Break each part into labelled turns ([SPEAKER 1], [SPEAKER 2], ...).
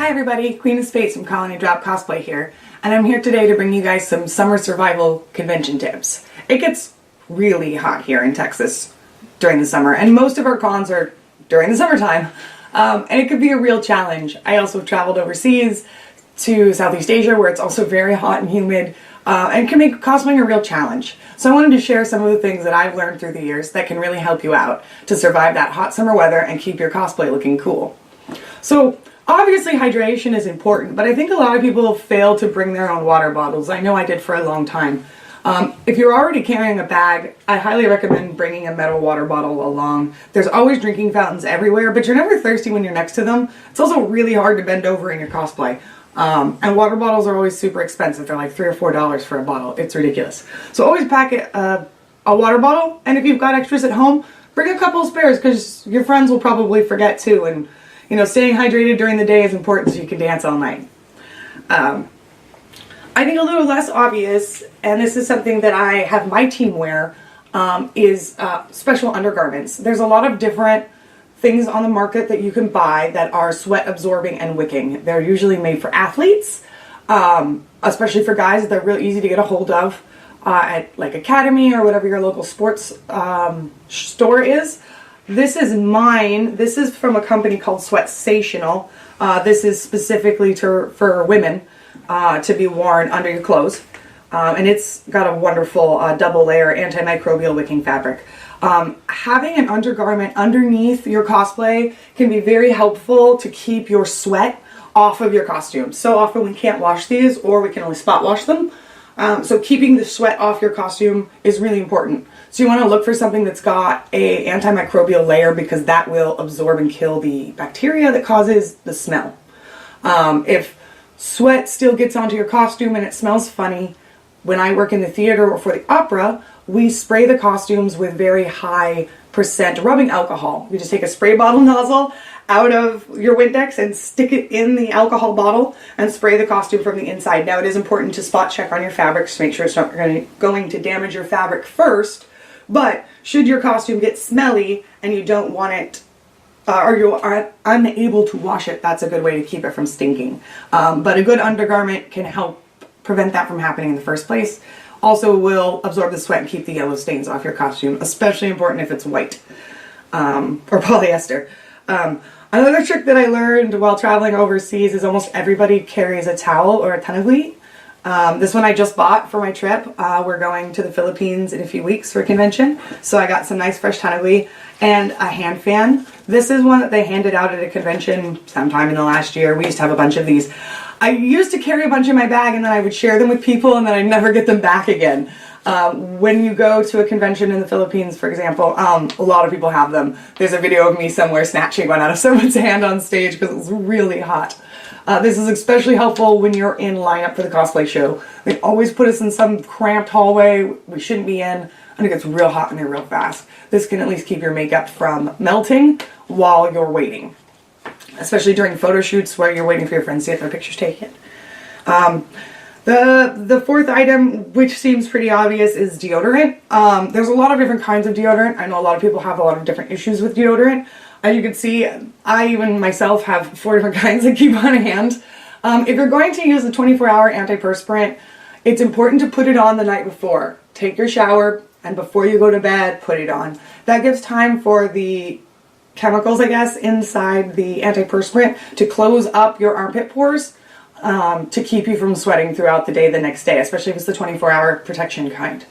[SPEAKER 1] Hi everybody, Queen of Space from Colony Drop Cosplay here, and I'm here today to bring you guys some summer survival convention tips. It gets really hot here in Texas during the summer, and most of our cons are during the summertime, and it could be a real challenge. I also have traveled overseas to Southeast Asia where it's also very hot and humid, and can make cosplaying a real challenge. So I wanted to share some of the things that I've learned through the years that can really help you out to survive that hot summer weather and keep your cosplay looking cool. So obviously hydration is important, but I think a lot of people fail to bring their own water bottles. I know I did for a long time. If you're already carrying a bag, I highly recommend bringing a metal water bottle along. There's always drinking fountains everywhere, but you're never thirsty when you're next to them. It's also really hard to bend over in your cosplay. And water bottles are always super expensive. They're like $3 or $4 for a bottle. It's ridiculous. So always pack a water bottle, and if you've got extras at home, bring a couple of spares because your friends will probably forget too. And you know, staying hydrated during the day is important so you can dance all night. I think a little less obvious, and this is something that I have my team wear, is special undergarments. There's a lot of different things on the market that you can buy that are sweat absorbing and wicking. They're usually made for athletes, especially for guys. They're real easy to get a hold of at like Academy or whatever your local sports store is. This is mine. This is from a company called Sweatsational. This is specifically for women to be worn under your clothes. And it's got a wonderful double layer antimicrobial wicking fabric. Having an undergarment underneath your cosplay can be very helpful to keep your sweat off of your costume. So often we can't wash these, or we can only spot wash them. So keeping the sweat off your costume is really important. So you want to look for something that's got a antimicrobial layer because that will absorb and kill the bacteria that causes the smell. If sweat still gets onto your costume and it smells funny, when I work in the theater or for the opera, we spray the costumes with very high % rubbing alcohol. You just take a spray bottle nozzle out of your Windex and stick it in the alcohol bottle and spray the costume from the inside. Now it is important to spot check on your fabrics to make sure it's not going to damage your fabric first, but should your costume get smelly and you don't want it, or you are unable to wash it, that's a good way to keep it from stinking. But a good undergarment can help prevent that from happening in the first place. Also will absorb the sweat and keep the yellow stains off your costume, especially important if it's white or polyester. Another trick that I learned while traveling overseas is almost everybody carries a towel or a tanagli. This one I just bought for my trip. We're going to the Philippines in a few weeks for a convention, so I got some nice fresh tanagli and a hand fan. This is one that they handed out at a convention sometime in the last year. We used to have a bunch of these. I used to carry a bunch in my bag and then I would share them with people and then I'd never get them back again. When you go to a convention in the Philippines, for example, a lot of people have them. There's a video of me somewhere snatching one out of someone's hand on stage because it was really hot. This is especially helpful when you're in lineup for the cosplay show. They always put us in some cramped hallway we shouldn't be in, and it gets real hot in there real fast. This can at least keep your makeup from melting while you're waiting, especially during photo shoots where you're waiting for your friends to get their pictures taken. The fourth item, which seems pretty obvious, is deodorant. There's a lot of different kinds of deodorant. I know a lot of people have a lot of different issues with deodorant. As you can see, I even myself have 4 different kinds I keep on hand. If you're going to use a 24-hour antiperspirant, it's important to put it on the night before. Take your shower, and before you go to bed, put it on. That gives time for the chemicals, I guess, inside the antiperspirant to close up your armpit pores, to keep you from sweating throughout the day the next day, especially if it's the 24-hour protection kind.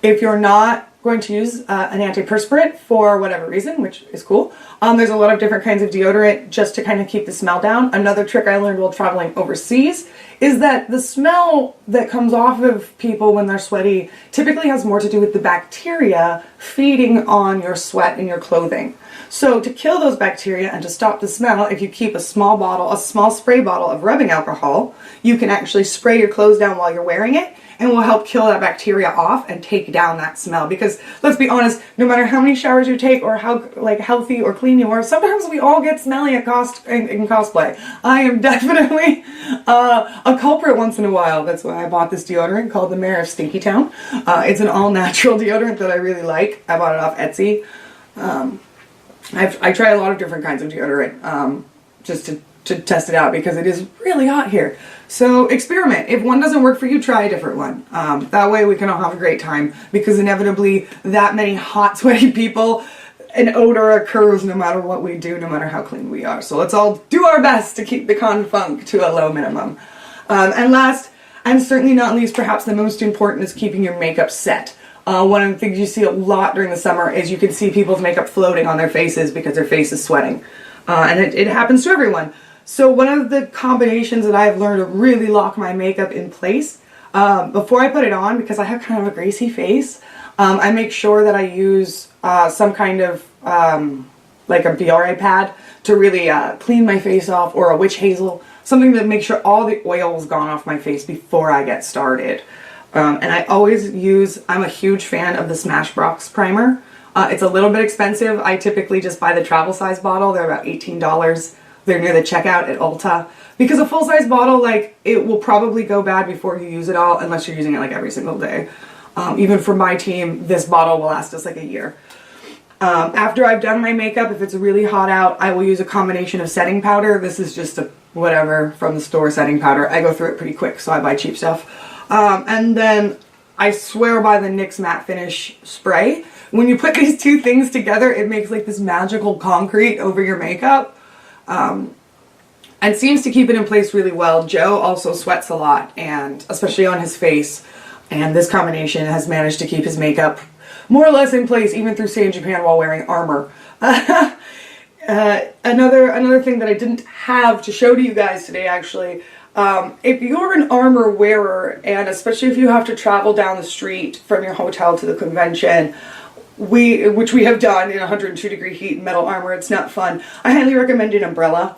[SPEAKER 1] If you're not going to use an antiperspirant for whatever reason, which is cool, there's a lot of different kinds of deodorant just to kind of keep the smell down. Another trick I learned while traveling overseas is that the smell that comes off of people when they're sweaty typically has more to do with the bacteria feeding on your sweat and your clothing. So to kill those bacteria and to stop the smell, if you keep a small spray bottle of rubbing alcohol, you can actually spray your clothes down while you're wearing it, and will help kill that bacteria off and take down that smell. Because let's be honest, no matter how many showers you take or how healthy or clean you are, sometimes we all get smelly in cosplay. I am definitely a culprit once in a while. That's why I bought this deodorant called the Mayor of Stinky Town. It's an all-natural deodorant that I really like. I bought it off Etsy. I try a lot of different kinds of deodorant just to to test it out because it is really hot here. So experiment. If one doesn't work for you, try a different one. That way we can all have a great time, because inevitably that many hot, sweaty people, an odor occurs no matter what we do, no matter how clean we are. So let's all do our best to keep the con funk to a low minimum. And last, and certainly not least, perhaps the most important, is keeping your makeup set. One of the things you see a lot during the summer is you can see people's makeup floating on their faces because their face is sweating. And it happens to everyone. So one of the combinations that I have learned to really lock my makeup in place, before I put it on, because I have kind of a greasy face, I make sure that I use some kind of like a Biore pad to really clean my face off, or a witch hazel, something that makes sure all the oil is gone off my face before I get started. And I always use, I'm a huge fan of the Smashbox primer. It's a little bit expensive. I typically just buy the travel size bottle. They're about $18. They're near the checkout at Ulta. Because a full size bottle, like, it will probably go bad before you use it all, unless you're using it like every single day. Even for my team, this bottle will last us like a year. After I've done my makeup, if it's really hot out, I will use a combination of setting powder. This is just a whatever from the store setting powder. I go through it pretty quick, so I buy cheap stuff. And then I swear by the NYX Matte Finish spray. When you put these two things together, it makes like this magical concrete over your makeup. And seems to keep it in place really well. Joe also sweats a lot, and especially on his face. And this combination has managed to keep his makeup more or less in place, even through staying in Japan while wearing armor. Another thing that I didn't have to show to you guys today, actually, if you're an armor wearer, and especially if you have to travel down the street from your hotel to the convention, which we have done in 102-degree heat in metal armor, it's not fun. I highly recommend an umbrella,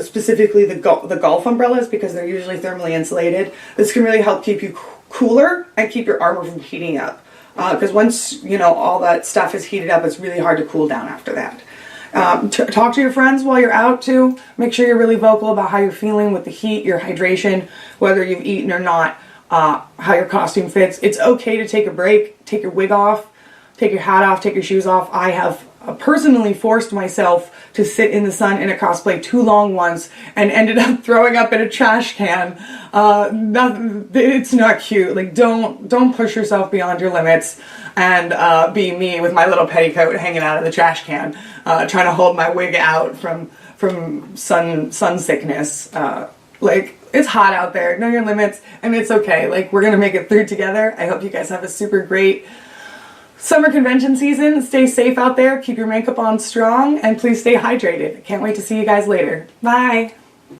[SPEAKER 1] specifically the golf umbrellas, because they're usually thermally insulated. This can really help keep you cooler and keep your armor from heating up. Because once, you know, all that stuff is heated up, it's really hard to cool down after that. Talk to your friends while you're out too. Make sure you're really vocal about how you're feeling with the heat, your hydration, whether you've eaten or not, how your costume fits. It's okay to take a break, take your wig off, take your hat off, take your shoes off. I have personally forced myself to sit in the sun in a cosplay too long once and ended up throwing up in a trash can. It's not cute. Like, don't push yourself beyond your limits and be me with my little petticoat hanging out of the trash can, trying to hold my wig out from sun sickness. Like, it's hot out there. Know your limits, and it's okay. Like, we're gonna make it through together. I hope you guys have a super great summer convention season. Stay safe out there, keep your makeup on strong, and please stay hydrated. Can't wait to see you guys later. Bye!